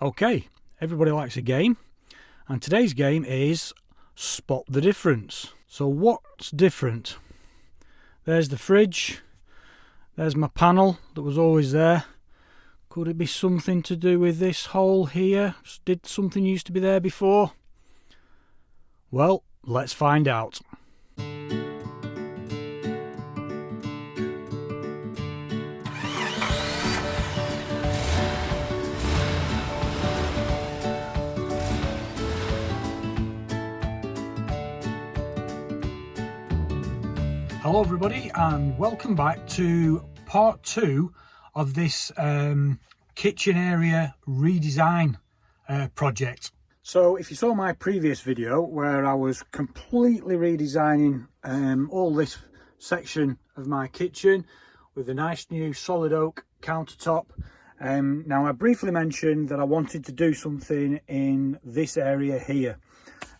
Okay, everybody likes a game, and today's game is Spot the Difference. So what's different? There's the fridge, there's my panel that was always there. Could it be something to do with this hole here? Did something used to be there before? Well, let's find out. Hello everybody, and welcome back to part 2 of this kitchen area redesign project. So if you saw my previous video where I was completely redesigning all this section of my kitchen with a nice new solid oak countertop, now I briefly mentioned that I wanted to do something in this area here.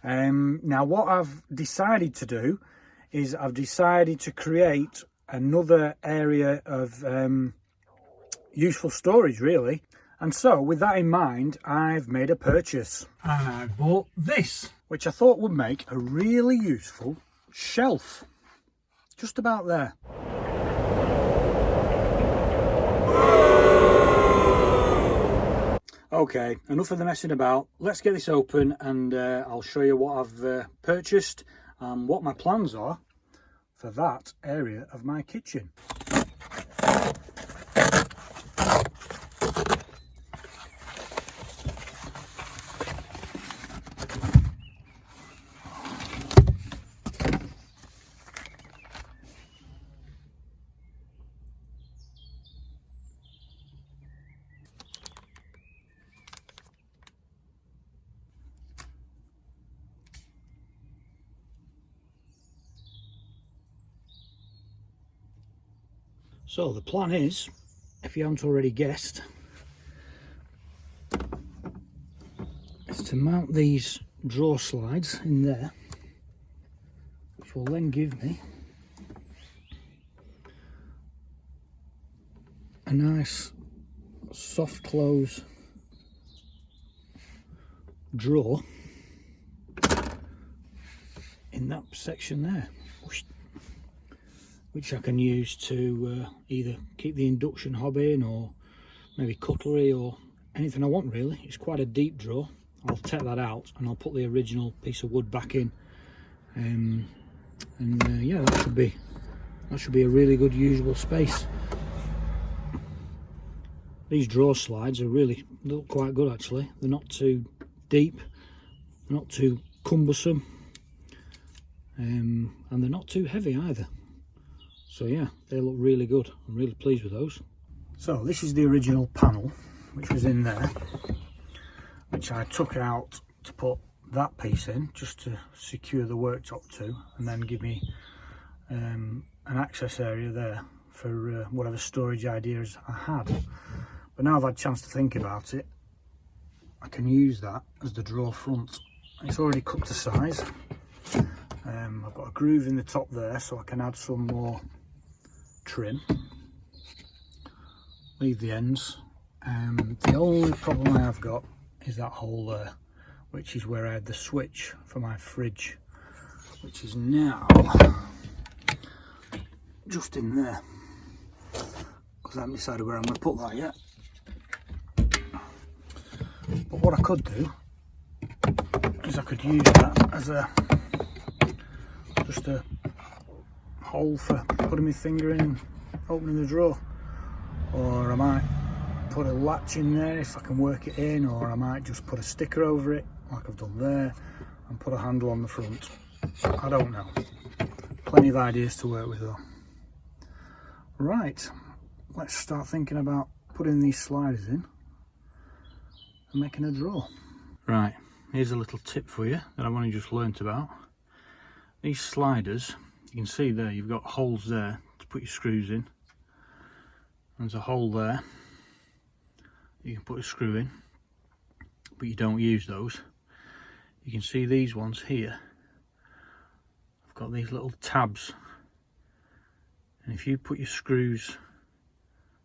Now what I've decided to do is I've decided to create another area of useful storage, really. And so with that in mind, I've made a purchase, and I bought this, which I thought would make a really useful shelf, just about there. Okay, enough of the messing about. Let's get this open, and I'll show you what I've purchased and what my plans are for that area of my kitchen. So the plan is, if you haven't already guessed, is to mount these drawer slides in there, which will then give me a nice soft close drawer in that section there, which I can use to either keep the induction hob in, or maybe cutlery or anything I want really. It's quite a deep drawer. I'll take that out and I'll put the original piece of wood back in, yeah, that should be a really good usable space. These drawer slides are really look quite good actually. They're not too deep, they're not too cumbersome, and they're not too heavy either. So yeah, they look really good. I'm really pleased with those. So this is the original panel which was in there, which I took out to put that piece in, just to secure the worktop to, and then give me an access area there for whatever storage ideas I had. But now I've had a chance to think about it, I can use that as the drawer front. It's already cut to size. I've got a groove in the top there, so I can add some more trim, leave the ends. The only problem I have got is that hole there, which is where I had the switch for my fridge, which is now just in there, because I haven't decided where I'm going to put that yet. But what I could do is I could use that as just a hole for putting my finger in and opening the drawer, or I might put a latch in there if I can work it in, or I might just put a sticker over it like I've done there and put a handle on the front. I don't know, plenty of ideas to work with though. Right, let's start thinking about putting these sliders in and making a drawer. Right, here's a little tip for you that I've only just learnt about. These sliders, you can see there, you've got holes there to put your screws in. There's a hole there you can put a screw in, but you don't use those. You can see these ones here, I've got these little tabs, and if you put your screws,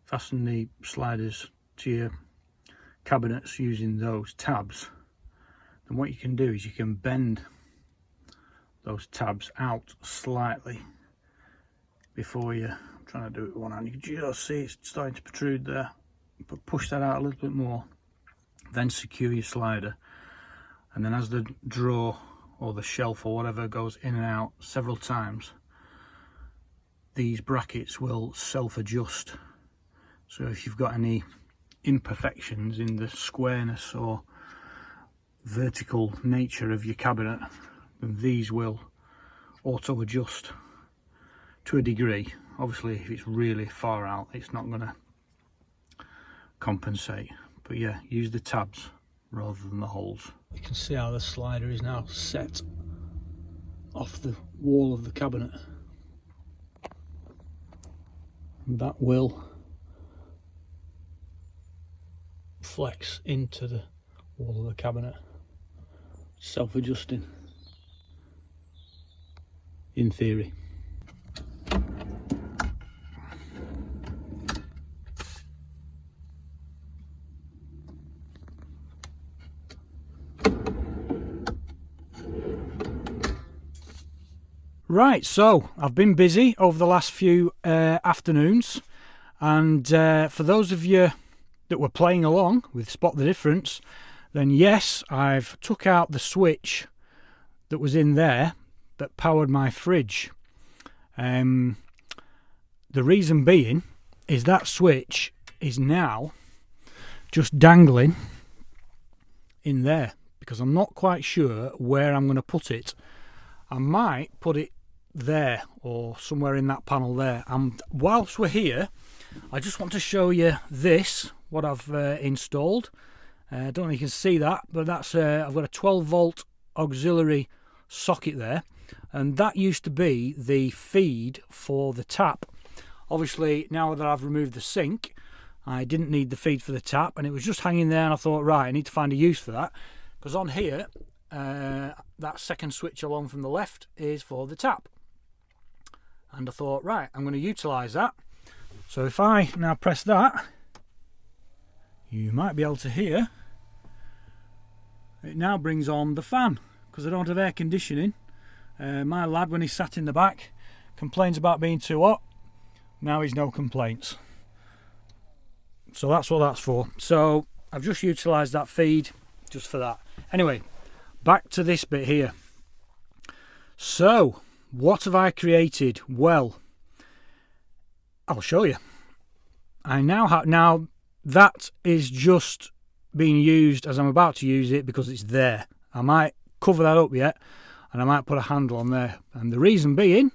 fasten the sliders to your cabinets using those tabs, then what you can do is you can bend those tabs out slightly before you, I'm trying to do it with one hand, you can just see it's starting to protrude there, but push that out a little bit more, then secure your slider, and then as the drawer or the shelf or whatever goes in and out several times, these brackets will self-adjust. So if you've got any imperfections in the squareness or vertical nature of your cabinet, then these will auto adjust to a degree. Obviously if it's really far out, it's not going to compensate, but yeah, use the tabs rather than the holes. You can see how the slider is now set off the wall of the cabinet, and that will flex into the wall of the cabinet, self-adjusting in theory. Right, so I've been busy over the last few afternoons, and for those of you that were playing along with Spot the Difference, then yes, I've took out the switch that was in there that powered my fridge. The reason being is that switch is now just dangling in there, because I'm not quite sure where I'm going to put it. I might put it there or somewhere in that panel there. And whilst we're here, I just want to show you this, what I've installed. I don't know if you can see that, but that's I've got a 12 volt auxiliary socket there, and that used to be the feed for the tap. Obviously now that I've removed the sink, I didn't need the feed for the tap, and it was just hanging there, and I thought, right, I need to find a use for that, because on here that second switch along from the left is for the tap, and I thought, right, I'm going to utilize that. So if I now press that, you might be able to hear it now brings on the fan, because I don't have air conditioning. My lad, when he's sat in the back, complains about being too hot. Now he's no complaints. So that's what that's for. So I've just utilised that feed just for that. Anyway, back to this bit here. So what have I created? Well, I'll show you. I now have, now that is just being used as I'm about to use it because it's there. I might cover that up yet, and I might put a handle on there, and the reason being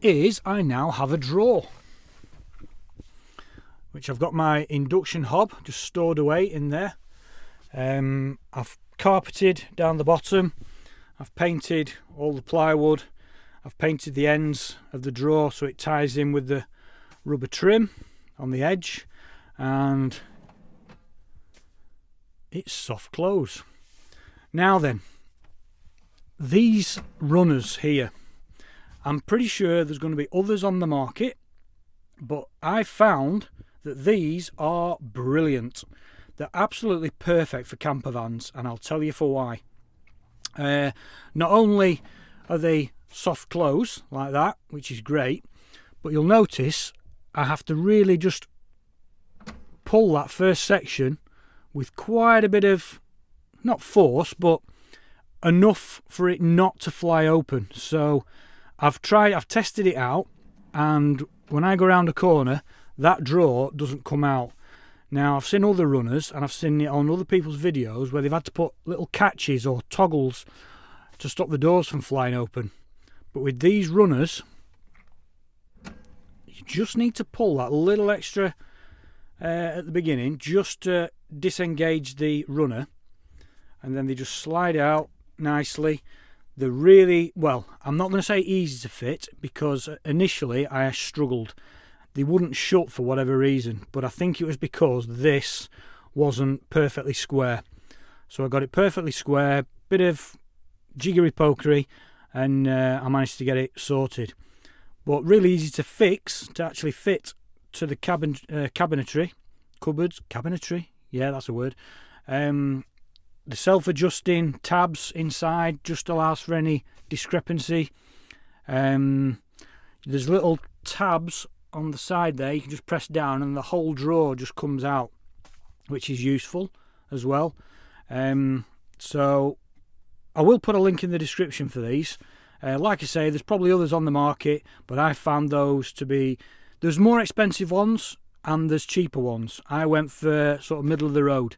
is I now have a drawer which I've got my induction hob just stored away in there. I've carpeted down the bottom, I've painted all the plywood, I've painted the ends of the drawer so it ties in with the rubber trim on the edge, and it's soft close. Now then, these runners here, I'm pretty sure there's going to be others on the market, but I found that these are brilliant. They're absolutely perfect for camper vans, and I'll tell you for why. Not only are they soft close like that, which is great, but you'll notice I have to really just pull that first section with quite a bit of, not force, but enough for it not to fly open. So I've tested it out, and when I go around a corner, that drawer doesn't come out. Now, I've seen other runners, and I've seen it on other people's videos where they've had to put little catches or toggles to stop the doors from flying open. But with these runners, you just need to pull that little extra at the beginning just to disengage the runner, and then they just slide out nicely. They're really, well, I'm not going to say easy to fit, because initially I struggled. They wouldn't shut for whatever reason, but I think it was because this wasn't perfectly square. So I got it perfectly square, bit of jiggery pokery, and I managed to get it sorted. But really easy to fix, to actually fit to the cabinetry. cupboards, cabinetry, yeah, that's a word. The self-adjusting tabs inside just allows for any discrepancy. There's little tabs on the side there, you can just press down and the whole drawer just comes out, which is useful as well. So I will put a link in the description for these. Like I say, there's probably others on the market, but I found those to be, there's more expensive ones and there's cheaper ones. I went for sort of middle of the road.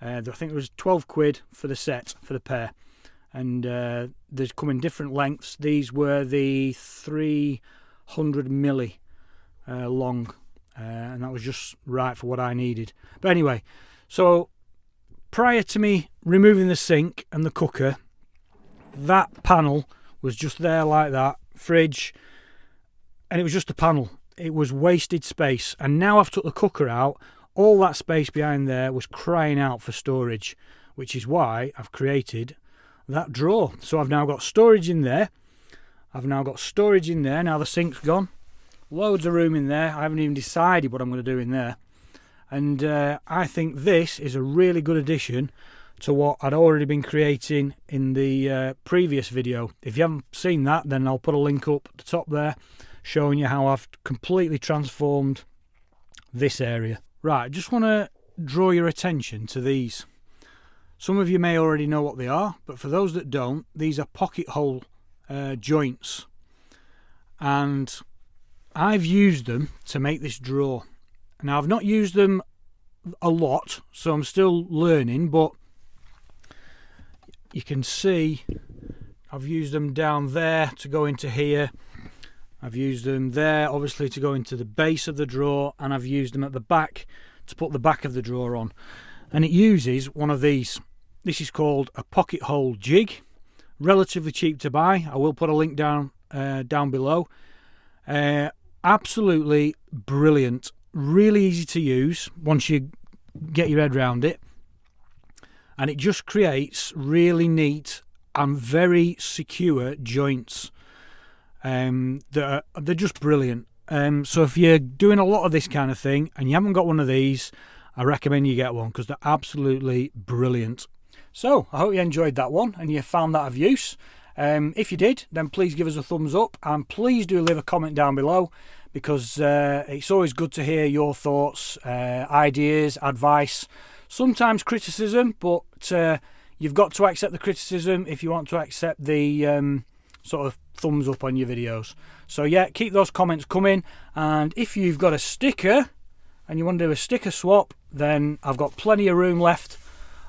I think it was 12 quid for the set, for the pair, and they come in different lengths. These were the 300 milli long, and that was just right for what I needed. But anyway, so prior to me removing the sink and the cooker, that panel was just there like that, fridge, and it was just a panel. It was wasted space, and now I've took the cooker out, all that space behind there was crying out for storage, which is why I've created that drawer. So I've now got storage in there. Now the sink's gone. Loads of room in there. I haven't even decided what I'm going to do in there. And I think this is a really good addition to what I'd already been creating in the previous video. If you haven't seen that, then I'll put a link up at the top there showing you how I've completely transformed this area. Right, I just want to draw your attention to these. Some of you may already know what they are, but for those that don't, these are pocket hole joints, and I've used them to make this drawer. Now, I've not used them a lot, so I'm still learning, but you can see I've used them down there to go into here. I've used them there, obviously, to go into the base of the drawer, and I've used them at the back to put the back of the drawer on. And it uses one of these. This is called a pocket hole jig. Relatively cheap to buy. I will put a link down below. Absolutely brilliant. Really easy to use once you get your head around it. And it just creates really neat and very secure joints. They're just brilliant. So if you're doing a lot of this kind of thing and you haven't got one of these, I recommend you get one because they're absolutely brilliant. So I hope you enjoyed that one and you found that of use. If you did, then please give us a thumbs up, and please do leave a comment down below, because it's always good to hear your thoughts, ideas, advice, sometimes criticism, but you've got to accept the criticism if you want to accept the sort of thumbs up on your videos. So yeah, keep those comments coming, and if you've got a sticker and you want to do a sticker swap, then I've got plenty of room left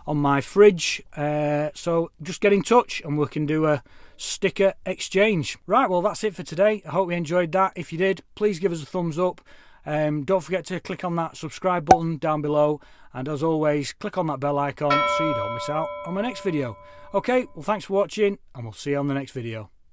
on my fridge, so just get in touch and we can do a sticker exchange. Right, well, that's it for today. I hope you enjoyed that. If you did, please give us a thumbs up. Don't forget to click on that subscribe button down below, and as always, click on that bell icon so you don't miss out on my next video. Okay, well, thanks for watching, and we'll see you on the next video.